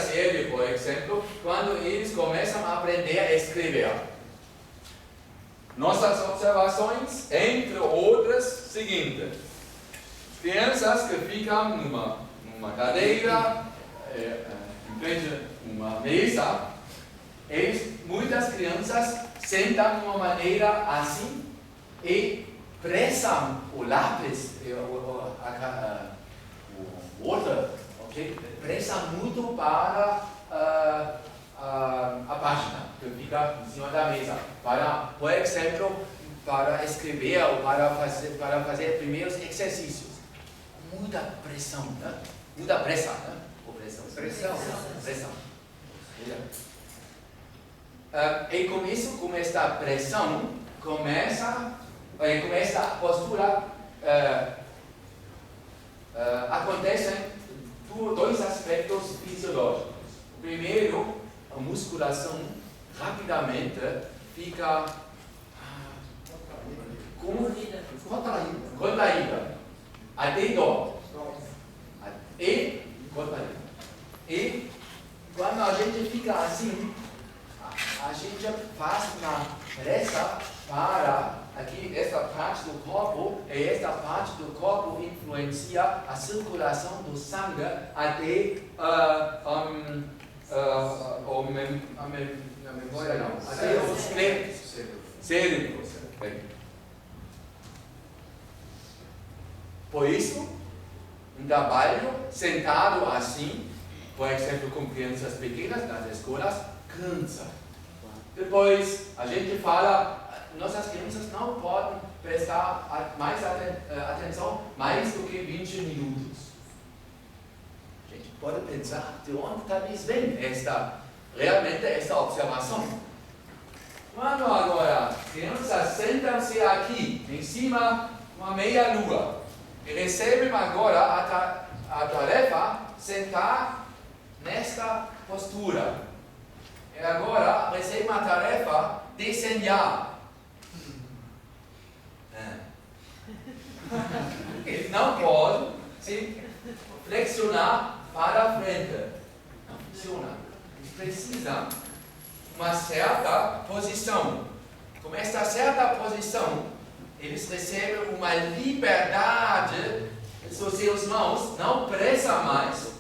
série, por exemplo, quando eles começam a aprender a escrever. Nossas observações, entre outras, seguinte: crianças que ficam numa cadeira, em frente a uma mesa, muitas crianças sentam de uma maneira assim e pressam o lápis, o water, okay? Pressam muito para a página que fica em cima da mesa, para, por exemplo, para escrever ou para fazer primeiros exercícios. Muita pressão, né? Muita pressa, né? Pressão. E com isso, com esta pressão, com esta postura, acontecem dois aspectos fisiológicos. Primeiro, a musculação rapidamente fica contraída, até dor. E quando a gente fica assim, a gente faz uma pressa para aqui, esta parte do corpo, e esta parte do corpo influencia a circulação do sangue até a memória, não, até o cérebro. Por isso, um trabalho sentado assim, por exemplo, com crianças pequenas nas escolas, cansa. Depois, a gente fala, nossas crianças não podem prestar mais atenção mais do que 20 minutos. A gente pode pensar de onde talvez vem realmente esta observação. Quando agora crianças sentam-se aqui, em cima de uma meia-lua, e recebem agora a tarefa sentar nesta postura. E agora recebem a tarefa desenhar. Eles não podem se flexionar para a frente. Não funciona. Eles precisam de uma certa posição. Com esta certa posição, eles recebem uma liberdade em suas mãos, não pressa mais,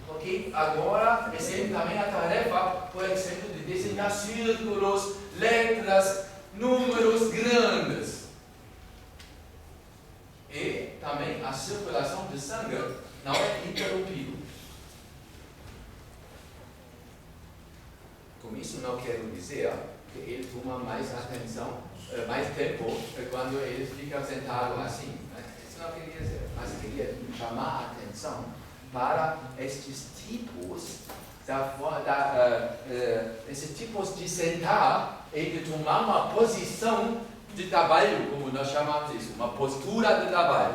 porque agora recebem também a tarefa, por exemplo, de desenhar círculos, letras, números grandes. E também a circulação de sangue não é interrompida. Com isso não quero dizer que ele toma mais atenção, mais tempo quando eles ficam sentados assim. Isso não queria dizer, mas queria chamar a atenção para estes tipos esses tipos de sentar e de tomar uma posição de trabalho, como nós chamamos isso, uma postura de trabalho.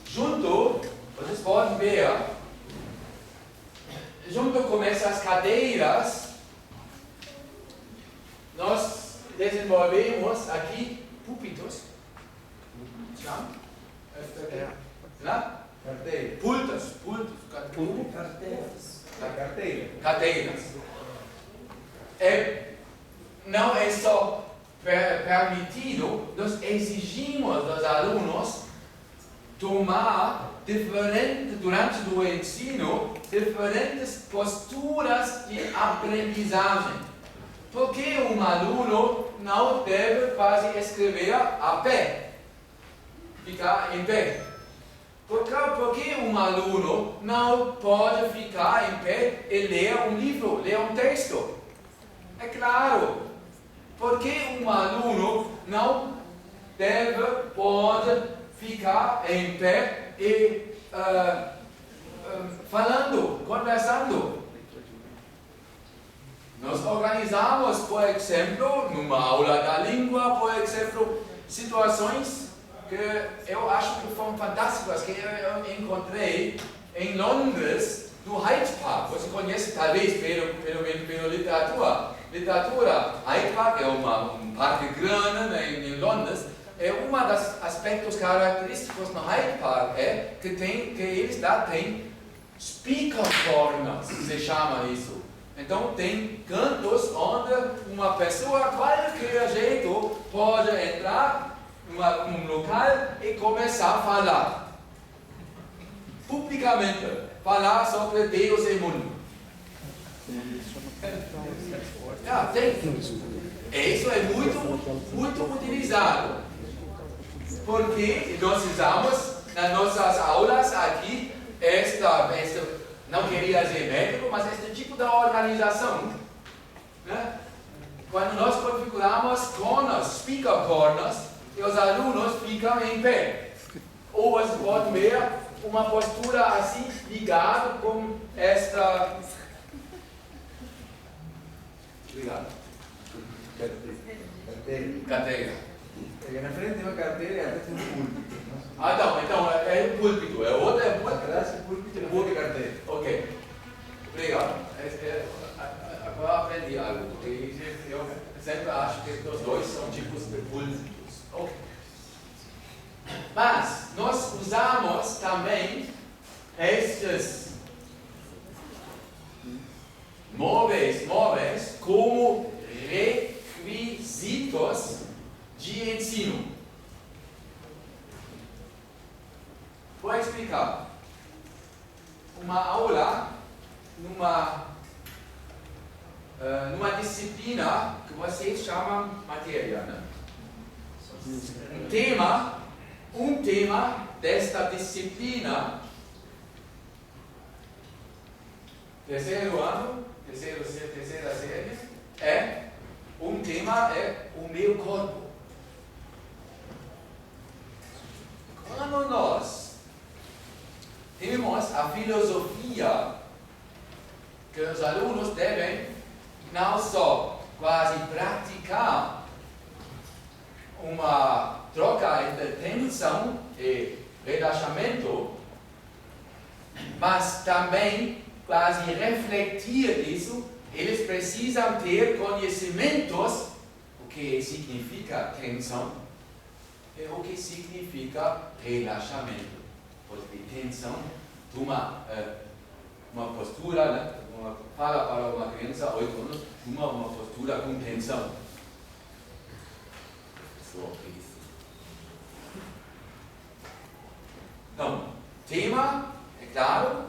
Junto, vocês podem ver, junto com essas cadeiras, nós desenvolvemos aqui púlpitos. Cadeiras. Não é só permitido, nós exigimos dos alunos tomar durante o ensino, diferentes posturas de aprendizagem. Porque um aluno não deve quase escrever a pé, ficar em pé? Porque um aluno não pode ficar em pé e ler um livro, ler um texto? É claro. Porque um aluno não pode ficar em pé e falando, conversando. Nós organizamos, por exemplo, numa aula da língua, por exemplo, situações que eu acho que foram fantásticas, que eu encontrei em Londres, no Hyde Park. Você conhece talvez pela literatura. Hyde Park é um parque grande em Londres, um dos aspectos característicos no Hyde Park é que eles lá têm speaker corners, se chama isso. Então tem cantos onde uma pessoa, qualquer jeito, pode entrar num local e começar a falar. Publicamente, falar sobre Deus e mundo. Tem. Isso é muito utilizado. Porque nós usamos nas nossas aulas aqui não queria dizer método, mas este tipo de organização. Né? Quando nós configuramos corners, speaker corners, e os alunos ficam em pé. Ou você pode ver uma postura assim, ligada com esta... Obrigado. Carteira. Porque na frente tem uma carteira e atrás tem um púlpito. Então é um púlpito. Outra é púlpito. Atrás é púlpito e na frente é carteira. Ok. Obrigado. Agora aprendi algo, porque eu sempre acho que os dois são tipos de púlpitos. Ok. Mas nós usamos também estes móveis como requisitos de ensino. Vou explicar. Uma aula numa disciplina que vocês chamam matéria, né? Um tema desta disciplina, terceiro ano, terceira série, um tema é o meu corpo. Quando nós temos a filosofia que os alunos devem não só quase praticar uma troca entre tensão e relaxamento, mas também quase refletir isso, eles precisam ter conhecimentos o que significa tensão e o que significa relaxamento. Porque tensão, uma postura, né? Fala para uma criança, 8 anos, uma postura com tensão. Então, tema, é claro,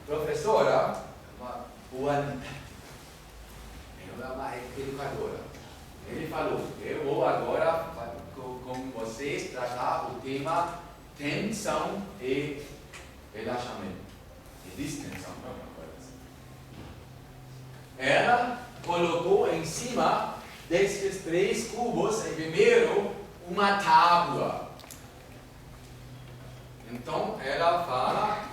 professora, uma educadora. Ele falou, eu vou agora com vocês tratar o tema tensão e relaxamento. E distensão, não é uma coisa assim. Ela colocou em cima destes 3 cubos, em primeiro, uma tábua. Então, ela fala,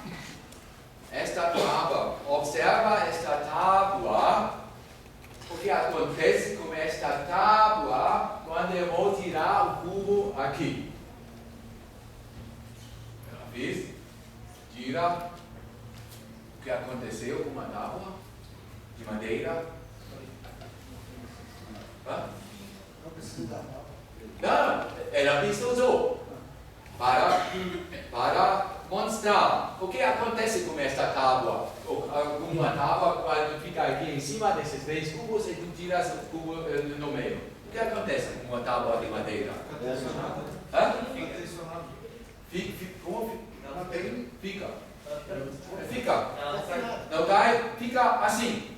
esta tábua, observa esta tábua, o que acontece com esta tábua quando eu vou tirar o cubo aqui. Ela fez, tira, o que aconteceu com uma tábua de madeira? Não precisa dar. Não, ela precisou para mostrar o que acontece com esta tábua. Uma tábua, quando fica aqui em cima desses 3 cubos e tu tiras o cubo no meio. O que acontece com uma tábua de madeira? Fica tensionado. Como fica? Fica. Fica. Não cai, fica assim.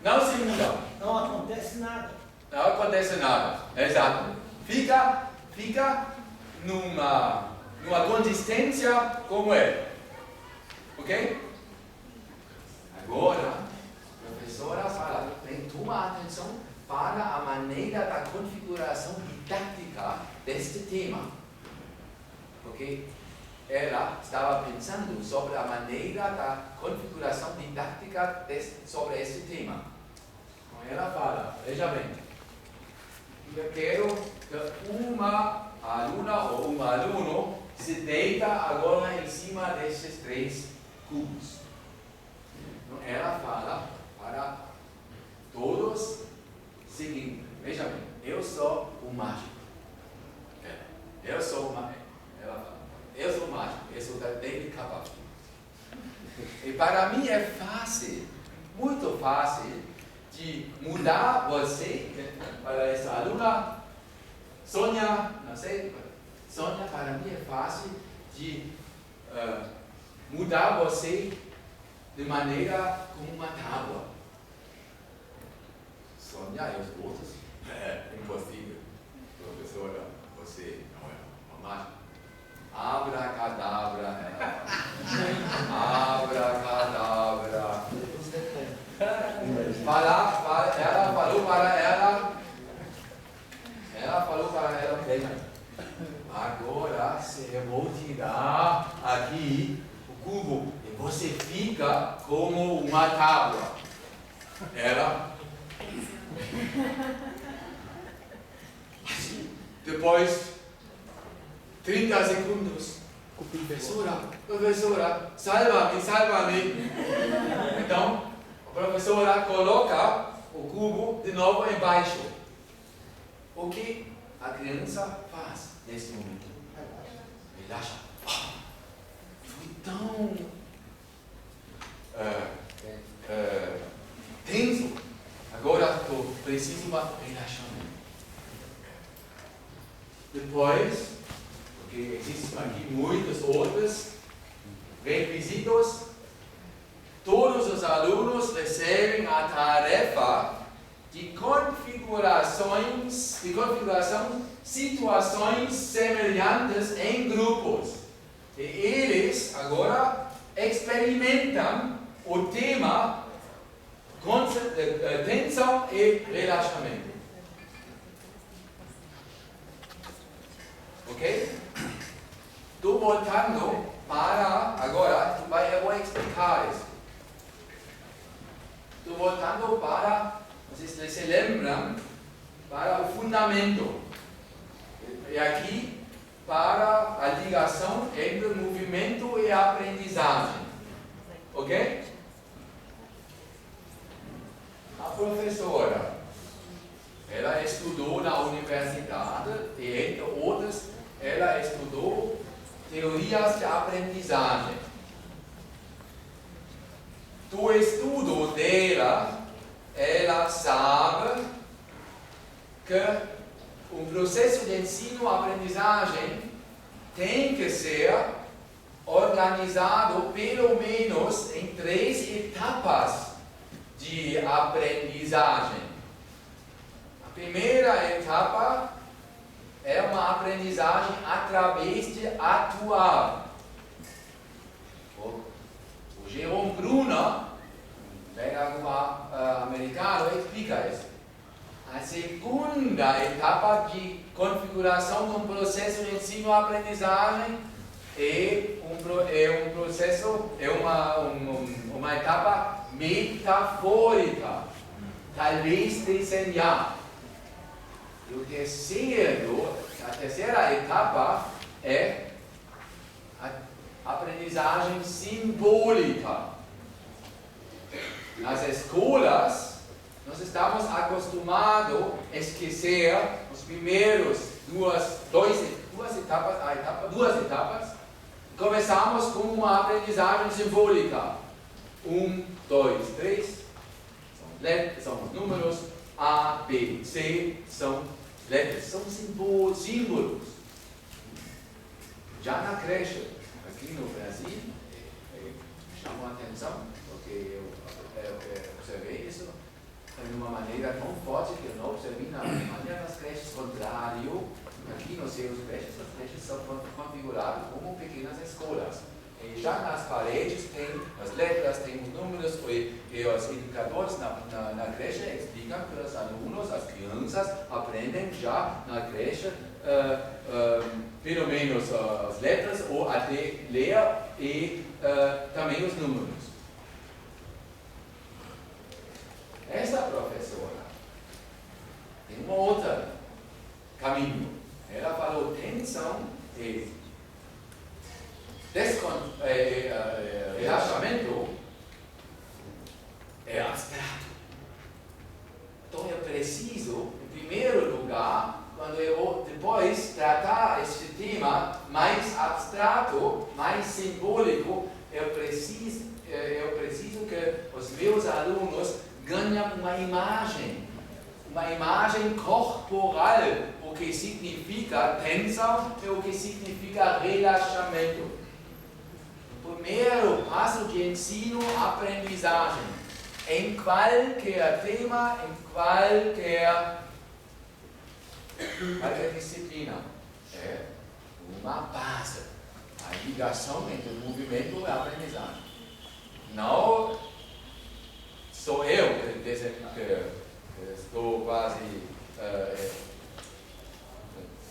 Não se muda. Não acontece nada. Não acontece nada. Exato. Fica numa consistência como é. Ok? Agora, a professora fala, toma atenção para a maneira da configuração didática deste tema. Porque ela estava pensando sobre a maneira da configuração didática sobre este tema. Então ela fala, veja bem, eu quero que uma aluna ou um aluno se deita agora em cima desses 3 cubos. Então ela fala para todos o seguinte, veja bem, eu sou o mágico. para mim é fácil, muito fácil, de mudar você, para essa aluna, Sônia, não sei, Sônia, para mim é fácil de mudar você de maneira como uma tábua. Sônia e os outros, é impossível. Professora, você não é uma mágica. Abracadabra. Abracadabra. Ela falou para ela, agora eu vou tirar aqui o cubo e você fica como uma tábua. Ela. Depois, 30 segundos. Professora, salva-me. Então, a professora coloca o cubo de novo embaixo. O que a criança faz nesse momento? Relaxa. Fui tão tenso. Agora preciso de relaxamento. Depois, porque existem aqui muitos outros requisitos, todos os alunos recebem a tarefa de configuração situações semelhantes em grupos. E eles agora experimentam o tema tensão e relaxamento. Ok? Estou voltando para agora, eu vou explicar isso. Estou voltando para, vocês se lembram, para o fundamento. E aqui, para a ligação entre movimento e aprendizagem. Ok? A professora, ela estudou na universidade e, entre outras, ela estudou teorias de aprendizagem. Do estudo dela, ela sabe que um processo de ensino-aprendizagem tem que ser organizado pelo menos em 3 etapas de aprendizagem. A primeira etapa é uma aprendizagem através de atuar. O Jerome Bruner, americano, explica isso. A segunda etapa de configuração de um processo de ensino-aprendizagem uma etapa metafórica, talvez desenhar. E a terceira etapa é a aprendizagem simbólica. Nas escolas, nós estamos acostumados a esquecer os primeiros duas etapas. Começamos com uma aprendizagem simbólica. 1, 2, 3. São os números. A, B, C são letras, são símbolos. Já na creche, aqui no Brasil, chamou a atenção, porque eu observei isso de uma maneira tão forte que eu não observei na Alemanha nas creches contrário. Aqui nos seus creches, as creches são configuradas como pequenas escolas. E já nas paredes tem as letras, tem os números, e os educadores na creche explicam que os alunos, as crianças, aprendem já na creche pelo menos as letras, ou até ler e também os números. Essa professora tem um outro caminho. Ela falou tensão e relaxamento é abstrato. Então eu preciso, em primeiro lugar, quando eu vou depois tratar esse tema mais abstrato, mais simbólico, eu preciso que os meus alunos ganhem uma imagem corporal, o que significa tensão e o que significa relaxamento. O primeiro passo de ensino-aprendizagem, em qualquer tema, em qualquer disciplina, é uma base, a ligação entre o movimento e a aprendizagem. Não sou eu que estou quase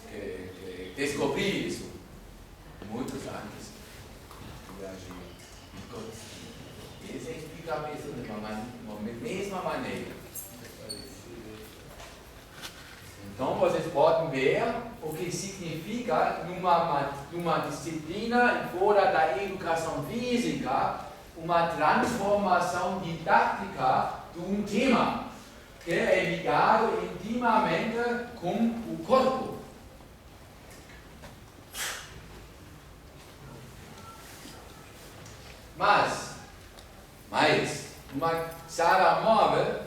que descobri isso muitos anos. Eles explicam isso de uma mesma maneira. Então vocês podem ver o que significa numa disciplina fora da educação física uma transformação didática de um tema que é ligado intimamente com o corpo. Mas uma sala móvel